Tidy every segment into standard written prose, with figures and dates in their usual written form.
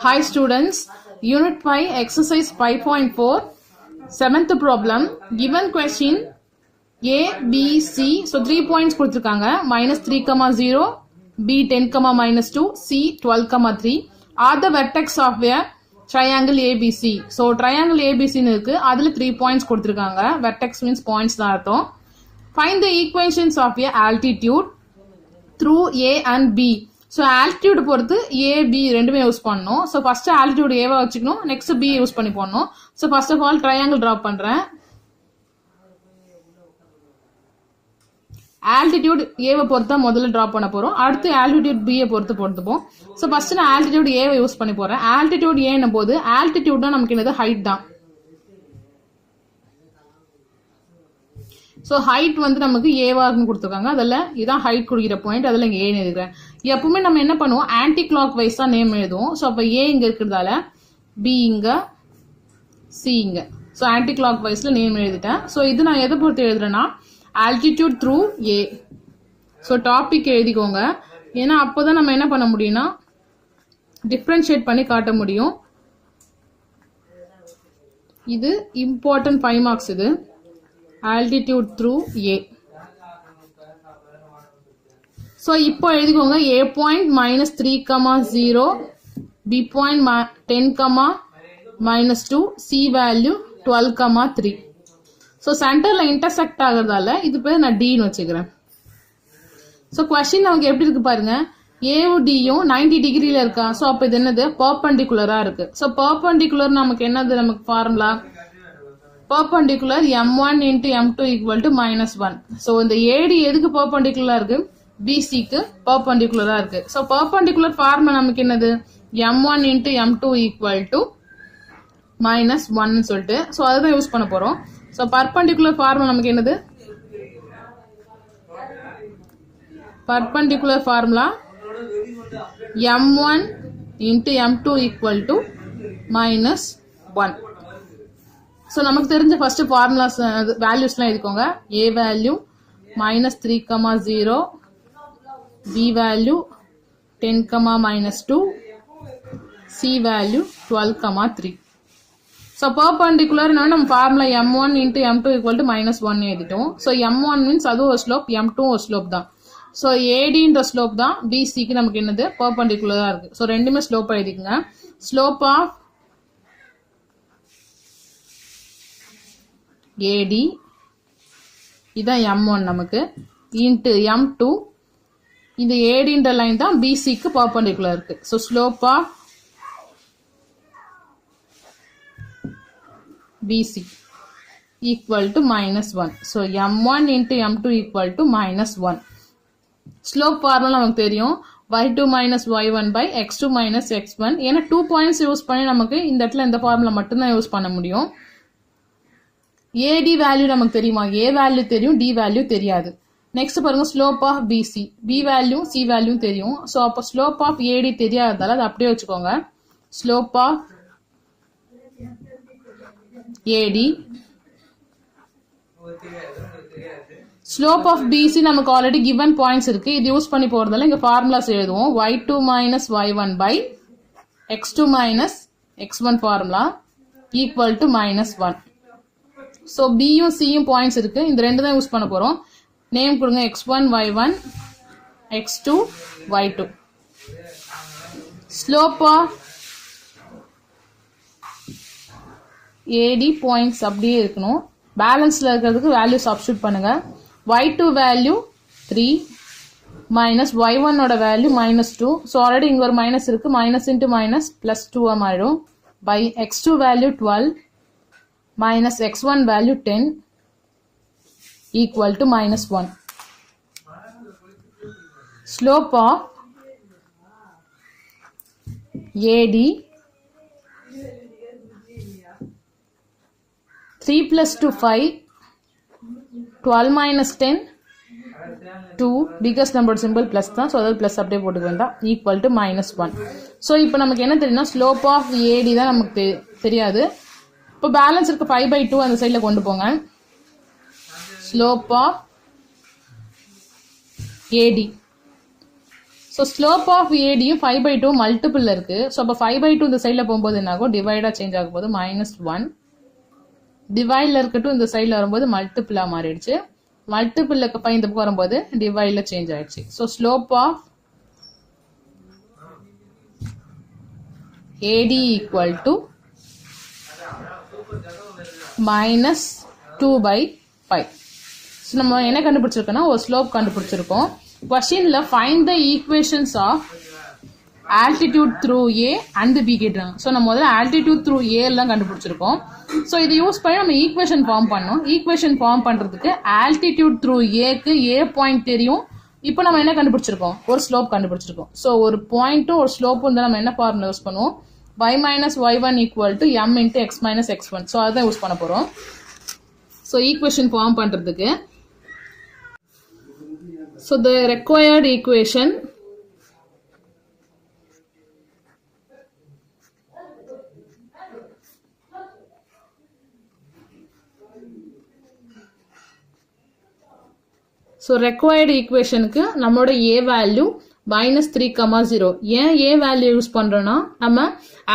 Hi students, Unit 5 Exercise 5.4 7th problem. Given question A, B, C. So 3 points கொடுத்திருக்காங்க. minus 3, 0, B 10, minus 2, C 12, 3 are the vertex of a triangle ABC. So triangle ABC இருக்கு. அதுல 3 points கொடுத்திருக்காங்க. Vertex means points தான் அர்த்தம். Find the equations of a altitude through A and B. So altitude பொறுத்து A, B ரெண்டுமே use பண்ணணும். So first altitude A வா வச்சுக்கணும். Next B யூஸ் பண்ணி போடணும். So first of all triangle draw பண்றேன். altitude A வை பொறுத்தா முதல்ல draw பண்ண போறோம். அடுத்து altitude B யை பொறுத்து போடுவோம். So first நான் altitude A வை யூஸ் பண்ணி போறேன். altitude A ன்னும் போது altitude தான் நமக்கு என்னது height தான். So height வந்து நமக்கு A வான்னு கொடுத்திருக்காங்க. அதல்ல இதான் height குறிக்கிற பாயிண்ட். அதல்ல இங்க A ன்னு எழுதுறேன். எப்பவுமே நம்ம என்ன பண்ணுவோம் ஆன்டி கிளாக் வைஸ் தான் நேம் எழுதுவோம். ஸோ அப்போ ஏ இங்க இருக்கிறதால பி இங்க சி இங்க. ஸோ ஆன்டி கிளாக் வைஸ்ல நேம் எழுதிட்டேன். ஸோ இது நான் எதை பொறுத்து எழுதுறேன்னா ஆல்டிடியூட் த்ரூ ஏ. ஸோ டாபிக் எழுதிக்கோங்க. ஏன்னா அப்போதான் நம்ம என்ன பண்ண முடியும்னா டிஃபரன்ஷியேட் பண்ணி காட்ட முடியும். இது இம்பார்ட்டன்ட் 5 மார்க்ஸ். இது ஆல்டிடியூட் த்ரூ ஏ. So இப்போ எழுதிக்கோங்க A point minus 3, 0, B point 10, minus 2, C value 12, 3. So centerல intersect ஆகிறதால இது பேர் நான் D ன்னு வச்சுக்கிறேன். So question நமக்கு எப்படி இருக்கு பாருங்க. A Dயும் 90 டிகிரில இருக்கா. So அப்ப இது என்னது perpendicular-ஆ இருக்கு. So perpendicular நமக்கு என்னது நமக்கு formula perpendicular m1 into m2 equal to minus 1. So இந்த AD எதுக்கு perpendicular இருக்கு BC க்கு perpendicular இருக்கு. So perpendicular formula நமக்கு என்னது m1 into m2 equal to minus 1 சொல்லிட்டு. So அதுதான் யூஸ் பண்ண போறோம். So perpendicular formula நமக்கு என்னது perpendicular formula m1 into m2 equal to minus 1. So நமக்கு தெரிஞ்ச first formulas valuesலாம் எழுதிக்கோங்க. A value minus 3, 0, B value 10, minus 2, C value 12, 3. So perpendicular நம்ம formula m1 into m2 equal to minus 1 எழுதிட்டோம். So m1 means அது ஒரு slope, m2 ஒரு slope தான். So AD இந்த slope தான் BC க்கு நமக்கு என்னது perpendicular இருக்கு. So ரெண்டுமே slope எழுதிக்கங்க. Slope of AD இதான் m1 நமக்கு into m2 இந்த AD இந்த லைன் தான் BC க்கு perpendicular இருக்கு. So slope of BC equal to minus 1. So m1 into m2 equal to minus 1. Slope formula நமக்கு தெரியும். y2 minus y1 by x2 minus x1. ஏன்னா 2 points யூஸ் பண்ணி நமக்கு இந்த இடத்துல இந்த ஃபார்முலா மட்டும்தான் யூஸ் பண்ண முடியும். AD வேல்யூ நமக்கு தெரியுமா? A வேல்யூ தெரியும், D வேல்யூ தெரியாது. நெக்ஸ்ட் பாருங்க slope of BC. B value C value தெரியும். ஸோ அப்போ ஸ்லோப் ஆஃப் AD தெரியாததால அதை அப்படியே வச்சுக்கோங்க. Slope of AD. Slope of BC நமக்கு ஆல்ரெடி கிவன் பாயிண்ட்ஸ் இருக்கு. இது யூஸ் பண்ணி போறதால இங்க ஃபார்முலாஸ் எழுதுவோம். y2 minus y1 by x2 minus x1 formula equal to minus 1. So பியும் சியும் பாயிண்ட்ஸ் இருக்கு. இந்த ரெண்டு தான் யூஸ் பண்ண போறோம். நேம் கொடுங்க x1 y1 x2 y2. Slope of AD points அப்படியே இருக்கணும். பேலன்ஸ்ல இருக்கிறதுக்கு வேல்யூ சப்ஸ்டிட்யூட் பண்ணுங்க. y2 வேல்யூ 3 மைனஸ் y1 ஓட வேல்யூ minus 2. ஸோ ஆல்ரெடி இங்க ஒரு மைனஸ் இருக்கு. மைனஸ் இன்டு மைனஸ் பிளஸ் 2 ஆயிடும். By x2 value 12 minus x1 value 10 equal to minus 1. Slope of AD 3 plus 2 5, 12 minus 10 2, biggest number symbol plus தான். So அதாவது plus அப்படியே போட்டுக்க வேண்டாம். equal to minus 1. ஸோ இப்போ நமக்கு என்ன தெரியும்னா ஸ்லோப் ஆஃப் AD தான் நமக்கு தெரியாது. இப்போ பேலன்ஸ் இருக்கு 5/2 அந்த சைடில் கொண்டு போங்க. Slope of AD. So slope of ஏடியும் 5/2 மல்டிபிள் இருக்கு. ஸோ அப்போ 5/2 இந்த சைடில் போகும்போது என்ன ஆகும், டிவைடா சேஞ்ச் ஆகும் போது -1. டிவைடில் இருக்கட்டும் இந்த சைடில் வரும்போது மல்டிபிளா மாறிடுச்சு. மல்டிபிள் இந்த பக்கம் வரும்போது டிவைட்ல சேஞ்ச் ஆயிடுச்சு. So slope of AD equal to -2/5. So நம்ம என்ன கண்டுபிடிச்சிருக்கோம்னா ஒரு ஸ்லோப் கண்டுபிடிச்சிருக்கோம். கொஸ்டின்ல find the equations of altitude through A and B கேட்டாங்க. ஸோ நம்ம முதல்ல ஆல்டிடியூட் த்ரூ ஏ எல்லாம் கண்டுபிடிச்சிருக்கோம். ஸோ இதை யூஸ் பண்ணி நம்ம ஈக்குவேஷன் ஃபார்ம் பண்ணோம். ஈக்குவேஷன் ஃபார்ம் பண்றதுக்கு ஆல்டிடியூட் த்ரூ ஏக்கு ஏ பாயிண்ட் தெரியும். இப்போ நம்ம என்ன கண்டுபிடிச்சிருக்கோம், ஒரு ஸ்லோப் கண்டுபிடிச்சிருக்கோம். ஸோ ஒரு பாயிண்ட்டும் ஒரு ஸ்லோப்பும் தான் நம்ம என்ன ஃபார்முலா யூஸ் பண்ணுவோம், y minus y1 equal to m into x minus x1. So அதான் யூஸ் பண்ண போறோம். ஸோ ஈக்குவேஷன் ஃபார்ம் பண்றதுக்கு so the required equation so required ஈக்குவேஷனுக்கு நம்மளோட ஏ வேல்யூ -3,0. ஏன் ஏ வேல்யூ யூஸ் பண்றோம்னா நம்ம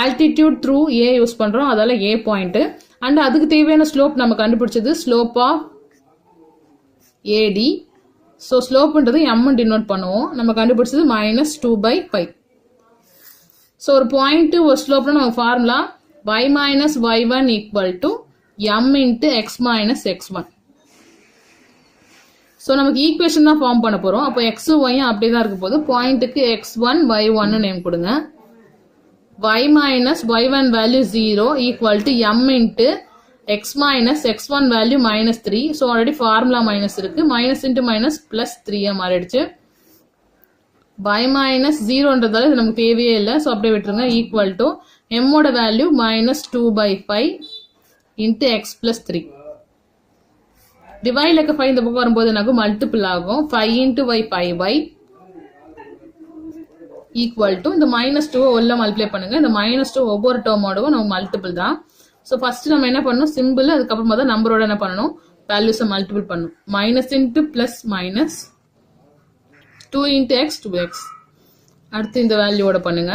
ஆல்டிடியூட் த்ரூ ஏ யூஸ் பண்றோம், அதால ஏ பாயிண்ட். அண்ட் அதுக்கு தேவையான ஸ்லோப் நம்ம கண்டுபிடிச்சது ஸ்லோப் ஆஃப் ஏடி. ஸோ ஸ்லோப்ன்றது m டினோட் பண்ணுவோம். நம்ம கண்டுபிடிச்சது -2/5. ஸோ ஒரு பாயிண்ட் ஒரு ஸ்லோப்னா நம்ம formula y minus y1 equal to m into x minus x1. So நமக்கு ஈக்குவேஷன் தான் ஃபார்ம் பண்ண போறோம். அப்போ x y அப்படியே தான் இருக்க போது. பாயிண்ட்டுக்கு x1 y1 நேம் கொடுங்க. y minus y1 value 0 equal to m into x minus x1 value -3. So already formula minus இருக்கு. மைனஸ் இன்ட்டு மைனஸ் +3 மாறிடுச்சு. y minus 0ன்றதால இது நமக்கு தேவையே இல்லை. ஸோ அப்படியே விட்டுருங்க. ஈக்குவல் டு m ஓட வேல்யூ -2/5 into x plus 3. டிவைட்ல 5 இந்த பக்கம் வரும்போது எனக்கு மல்டிபிள் ஆகும். 5 into y 5y equal to இந்த -2 உள்ள மல்டிப்ளை பண்ணுங்க. இந்த -2 ஒவ்வொரு டேர்மோடவும் நம்ம மல்டிபிள் தான். ஸோ ஃபர்ஸ்ட் நம்ம என்ன பண்ணணும், சிம்பிள், அதுக்கப்புறமா தான் நம்பரோட என்ன பண்ணணும், வேல்யூஸை மல்டிபிள் பண்ணணும். Minus into plus minus 2 into x 2x. அடுத்து இந்த வேல்யூவோட பண்ணுங்க.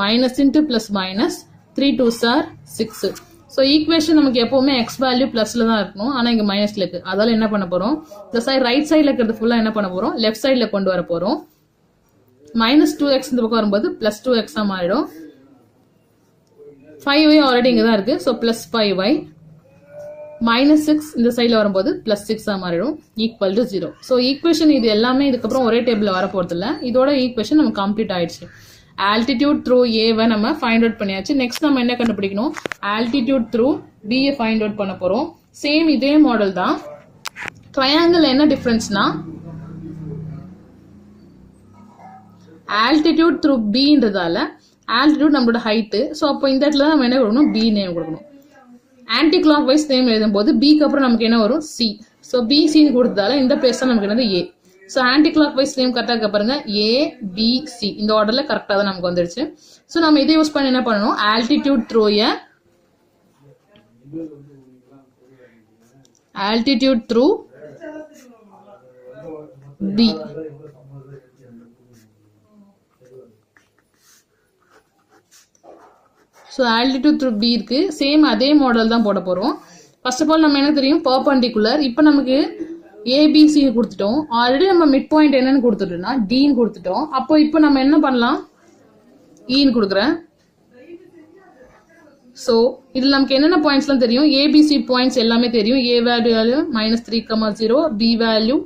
Minus into plus minus 3 2s are 6. So equation நமக்கு எப்பவுமே எக்ஸ் வேல்யூ பிளஸ்ல தான் இருக்கணும், ஆனா இங்க மைனஸ்ல இருக்கு. அதால என்ன பண்ண போறோம், இந்த சைடு ரைட் சைட்ல இருக்கிறது ஃபுல்லா என்ன பண்ண போறோம், லெஃப்ட் சைட்ல கொண்டு வர போறோம். -2x இந்த பக்கம் வரும்போது +2x மாறிடும். 5y ஆல்ரெடி இங்க தான் இருக்கு. ஸோ +5y -6 இந்த சைட்ல வரும்போது +6 மாறிடும். Equal to 0. ஸோ ஈக்குவேஷன் இது எல்லாமே இதுக்கப்புறம் ஒரே டேபிள்ல வர போறது இல்ல. இதோட ஈக்குவேஷன் நம்ம கம்ப்ளீட் ஆயிடுச்சு. ஆல்டிடியூட் த்ரூ ஏவை நம்ம ஃபைண்ட் அவுட் பண்ணியாச்சு. நெக்ஸ்ட் நம்ம என்ன கண்டுபிடிக்கணும், ஆல்டிடியூட் த்ரூ பியை ஃபைண்ட் அவுட் பண்ண போறோம். சேம் இதே மாடல் தான். ட்ரையாங்கிள் என்ன டிஃபரன்ஸ்னா, ஆல்டிடியூட் த்ரூ பின்றதால ஆல்டிடியூட் நம்மளோட ஹைட். ஸோ அப்போ இந்த இடத்துல நம்ம என்ன கொடுக்கணும், பி நேம் கொடுக்கணும். ஆன்டி கிளாக் வைஸ் நேம் எழுதும் போது பிக்கு அப்புறம் நமக்கு என்ன வரும், சி. ஸோ பி சின்னு கொடுத்ததால இந்த பிளேஸ் தான் நமக்கு என்னது A. So anticlockwise name கரெக்டாக இருக்க பாருங்க, ஏ பி சி இந்த ஆர்டர்ல கரெக்டாக தான் நமக்கு வந்துருச்சு. ஸோ நம்ம இதை யூஸ் பண்ணி என்ன பண்ணணும், altitude through altitude through B. So altitude through B இருக்கு. சேம் அதே மாடல் தான் போட போறோம். ஃபர்ஸ்ட் ஆஃப் ஆல் நம்ம என்ன தெரியும், பர்பெண்டிகுலர். இப்போ நமக்கு ஏபிசி கொடுத்துட்டோம். ஆல்ரெடி நம்ம மிட் பாயிண்ட் என்னன்னு கொடுத்துட்டோம்னா டின்னு கொடுத்துட்டோம். அப்போ இப்போ நம்ம என்ன பண்ணலாம், ஈன்னு கொடுக்குறேன். ஸோ இதுல நமக்கு என்னென்ன பாயிண்ட்ஸ்லாம் தெரியும், ஏபிசி பாயிண்ட்ஸ் எல்லாமே தெரியும். A value -3,0, B value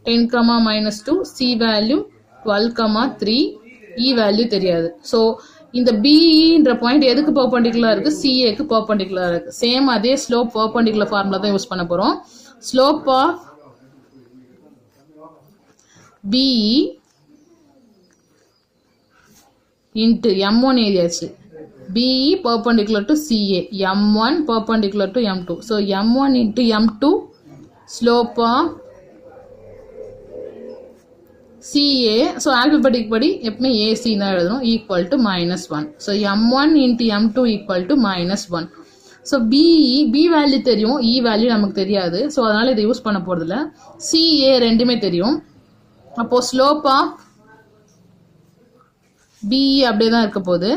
10, -2, C value 12, 3, E value தெரியாது. ஸோ இந்த பிஇன்ற பாயிண்ட் எதுக்கு பர்பெண்டிகுலரா இருக்கு, சிஏக்கு பர்பெண்டிகுலரா இருக்கு. சேம் அதே ஸ்லோப் பர்பெண்டிகுலர் ஃபார்முலா தான் யூஸ் பண்ண போறோம். Slope of BE into m1 ஏரியாச்சு. BE perpendicular to CA, m1 perpendicular to m2. So m1 into m2 slope of CA. So alphabetic படி எப்பவுமே AC தான் எழுதணும், equal to -1. So m1 into m2 equal to -1. So B value தெரியும், E value நமக்கு தெரியாது. So அதனால இதை use பண்ண போறதில்ல. CA ரெண்டுமே தெரியும். அப்போ ஸ்லோப் ஆஃப் பிஇ அப்படியே தான் இருக்க போகுது.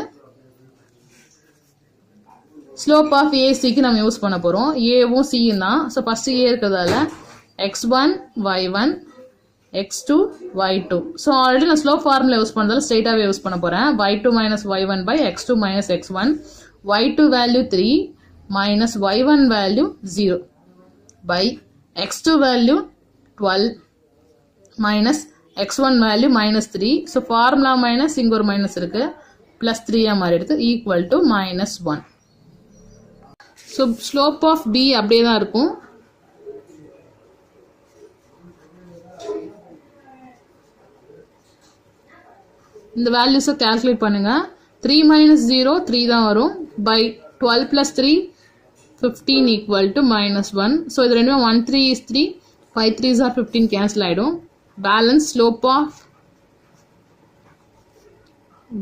ஸ்லோப் ஆஃப் ஏசிக்கு நம்ம யூஸ் பண்ண போகிறோம். ஏவும் சியும் தான். ஸோ ஃபஸ்ட்டு ஏ இருக்கிறதால x1 y1 x2 y2. So already நான் ஸ்லோப் ஃபார்முலா யூஸ் பண்ணுறதால ஸ்ட்ரெயிட்டாகவே யூஸ் பண்ண போகிறேன். y2 minus y1 by x2 minus x1. y2 value 3 minus y1 value 0 by x2 value 12 minus x1 value minus 3. So formula minus இங்கே ஒரு minus இருக்குது, plus 3 மாதிரி எடுத்து equal to minus 1. So slope of B அப்படியே தான் இருக்கும். இந்த வேல்யூஸை கால்குலேட் பண்ணுங்க. 3 minus 0 3 தான் வரும். By 12 plus 3 15 equal to minus 1. So இது ரெண்டுமே 1 3 is 3, 5 3s are 15 கேன்சல் ஆகிடும். Balance slope of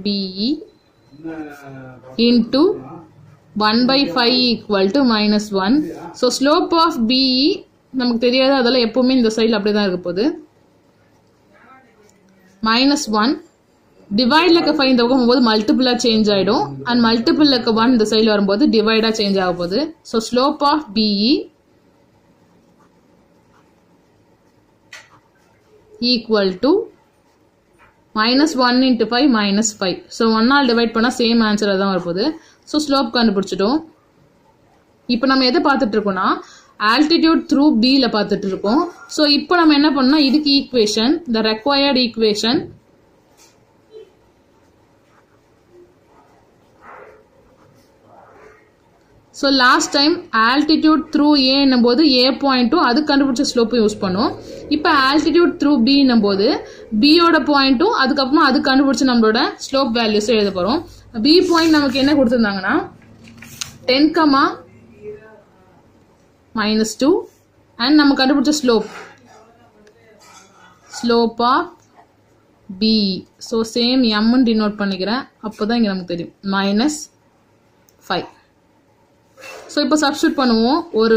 BE into 1 by 5 equal to minus 1. So slope of BE நமக்கு தெரியாது, அதெல்லாம் எப்பவுமே இந்த சைடில் அப்படியே தான் இருக்க போகுது. minus 1 டிவைட்ல இருக்க 5 இந்த பக்கம் போகும்போது மல்டிபிளா சேஞ்ச் ஆயிடும். அண்ட் மல்டிபிள் இருக்க 1 இந்த சைடில் வரும்போது டிவைடா சேஞ்ச் ஆக போகுது. So slope of BE equal to minus 1 into 5 minus 5. So 1 divide பண்ணால் சேம் ஆன்சராக தான் வரப்போகுது. ஸோ ஸ்லோப் கண்டுபிடிச்சிட்டோம். இப்போ நம்ம எதை பார்த்துட்டு இருக்கோம்னா ஆல்டிடியூட் த்ரூ பியில் பார்த்துட்டு இருக்கோம். ஸோ இப்போ நம்ம என்ன பண்ணோம்னா இதுக்கு equation, the required equation so last time altitude through ஏன்னும் போது ஏ பாயிண்ட்டும் அது கண்டுபிடிச்ச ஸ்லோப்பும் யூஸ் பண்ணும். இப்போ ஆல்டிடியூட் த்ரூ பின்னும் போது பியோட பாயிண்ட்டும் அதுக்கப்புறமா அது கண்டுபிடிச்ச நம்மளோட ஸ்லோப் வேல்யூஸும் எழுத போகிறோம். பி பாயிண்ட் நமக்கு என்ன கொடுத்துருந்தாங்கன்னா 10, -2 அண்ட் நம்ம கண்டுபிடிச்ச slope of B. So same எம்னு டினோட் பண்ணிக்கிறேன், அப்போ தான் இங்கே நமக்கு தெரியும் -5. ஸோ இப்போ சப்ஸ்டியூட் பண்ணுவோம். ஒரு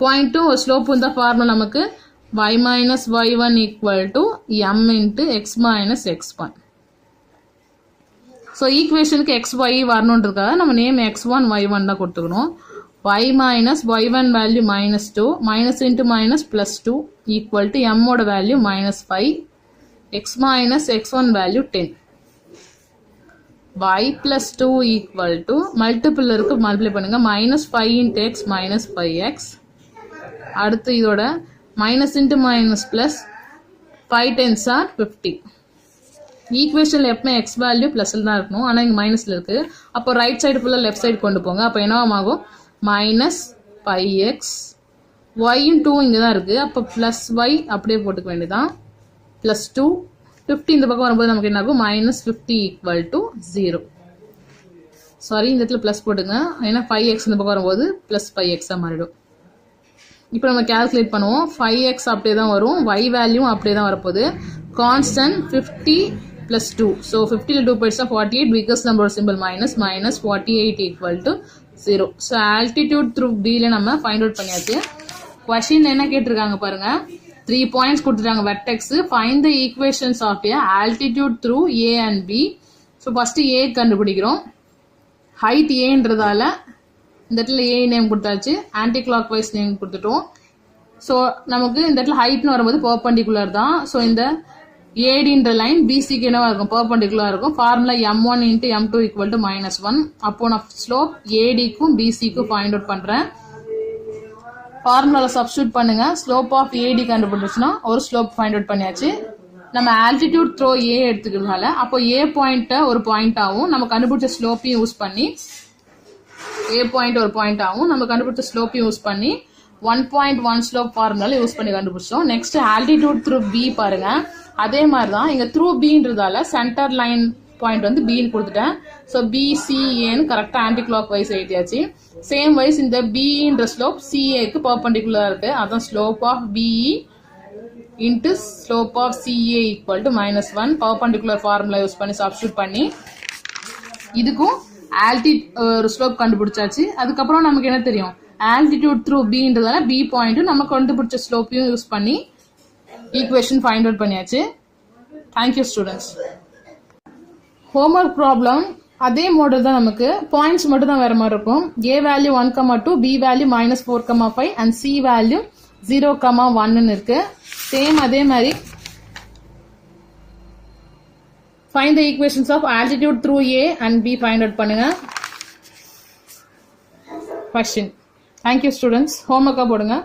பாயிண்ட்டும் ஒரு ஸ்லோப்பும் தான் ஃபார்முலா நமக்கு y minus y1 equal to m into x minus x1. So ஈக்குவேஷனுக்கு xy வரணுன்றதுக்காக நம்ம நேம் x1 y1 தான் கொடுத்துக்கணும். y minus y1 வேல்யூ -2 minus into minus plus 2 equal to m ஓட value -5, x minus x1 value 10. y plus 2 equal to multiple இருக்கு, multiply பண்ணுங்க, -5 into x minus 5x. அடுத்து இதோட minus into minus plus 5 10s are 50. ஈக்குவேஷனில் எப்பவுமே X value ப்ளஸில் தான் இருக்கணும், ஆனால் இங்கே மைனஸில் இருக்குது. அப்போ ரைட் சைடு ஃபுல்லாக லெஃப்ட் சைடு கொண்டு போங்க. அப்போ என்னவாகும் -5x, ஒய்யும் 2 இங்கே தான் இருக்குது. அப்போ ப்ளஸ் ஒய் அப்படியே போட்டுக்க வேண்டியதான், +2 50 இந்த பக்கம் வரும்போது நமக்கு என்ன ஆகும் -50 equal to 0. சாரி, இந்த இடத்துல ப்ளஸ் போட்டுங்க, ஏன்னா 5x இந்த பக்கம் வரும்போது +5x மாறிடும். இப்போ நம்ம கேல்குலேட் பண்ணுவோம். 5x அப்படியே தான் வரும், y வேல்யூ அப்படியே தான் வரப்போகுது. கான்ஸ்டன்ட் 50 + 2. ஸோ 50 2 போயிடுச்சா 48, பிகஸ்ட் நம்பரோட simple -48 equal to 0. So altitude through பியில் நம்ம ஃபைண்ட் அவுட் பண்ணியாச்சு. கொஷின் என்ன கேட்டிருக்காங்க பாருங்க, 3 பாயிண்ட்ஸ் கொடுத்துட்டாங்க vertex. Find the equations of A altitude through A and B. So first A கண்டுபிடிக்கிறோம். ஹைட் ஏன்றதால இந்த இடத்துல ஏ நேம் கொடுத்தாச்சு, ஆன்டி கிளாக் வைஸ் நேம் கொடுத்துட்டோம். ஸோ நமக்கு இந்த இடத்துல ஹைட்னு வரும்போது பர்பண்டிகுலர் தான். ஸோ இந்த ஏடின்ற லைன் பிசிக்கு என்னவா இருக்கும், பர்பண்டிகுலர் இருக்கும். Formula m1 into m2 equal to -1. அப்போ நான் ஸ்லோப் ஏடிக்கும் பிசிக்கும் ஃபைண்ட் அவுட் பண்றேன். ஃபார்முலாவில் சப்ஸ்டியூட் பண்ணுங்க. ஸ்லோப் ஆஃப் ஏடி கண்டுபிடிச்சுன்னா ஒரு ஸ்லோப் ஃபைண்ட் அவுட் பண்ணியாச்சு. நம்ம ஆல்டிடியூட் த்ரோ ஏ எடுத்துக்கிறதுனால அப்போ ஏ பாயிண்ட்டை ஒரு பாயிண்ட் ஆகும், நம்ம கண்டுபிடிச்ச ஸ்லோப்பையும் யூஸ் பண்ணி ஏ பாயிண்ட் ஒரு பாயிண்ட் ஆகும், நம்ம கண்டுபிடிச்ச ஸ்லோப்பையும் யூஸ் பண்ணி 1.1 ஸ்லோப் ஃபார்முலால யூஸ் பண்ணி கண்டுபிடிச்சோம். நெக்ஸ்ட் ஆல்டிடியூட் த்ரூ பி பாருங்க, அதே மாதிரி தான் இங்க த்ரூ பின்றதால சென்டர் லைன் பாயிண்ட் வந்து பின்னு கொடுத்துட்டேன். ஸோ பிசிஏன்னு கரெக்டாக ஆன்டி கிளாக் வைஸ் எழுதியாச்சு. சேம் வைஸ் இந்த பின்ற ஸ்லோப் சிஏக்கு பர்பண்டிகுலர் இருக்கு, அதான் slope of BE into slope of CA equal to -1. Perpendicular formula use பண்ணி சப்ஸ்டியூட் பண்ணி இதுக்கும் ஒரு ஸ்லோப் கண்டுபிடிச்சாச்சு. அதுக்கப்புறம் நமக்கு என்ன தெரியும், ஆல்டிடியூட் த்ரூ பின்றதால பி பாயிண்ட்டும் நம்ம கண்டுபிடிச்ச ஸ்லோப்பையும் யூஸ் பண்ணி ஈக்குவேஷன் ஃபைண்ட் அவுட் பண்ணியாச்சு. Thank you students. ஹோம்ஒர்க் ப்ராப்ளம் அதே மாடல் தான், நமக்கு பாயிண்ட்ஸ் மட்டும் தான் வேற மாதிரி இருக்கும். A value 1,2, B value -4,5 and C value 0,1 இருக்கு. சேம் அதே மாதிரி find the equations of altitude through A and B find out பண்ணுங்க. question. Thank you students. homework போடுங்க.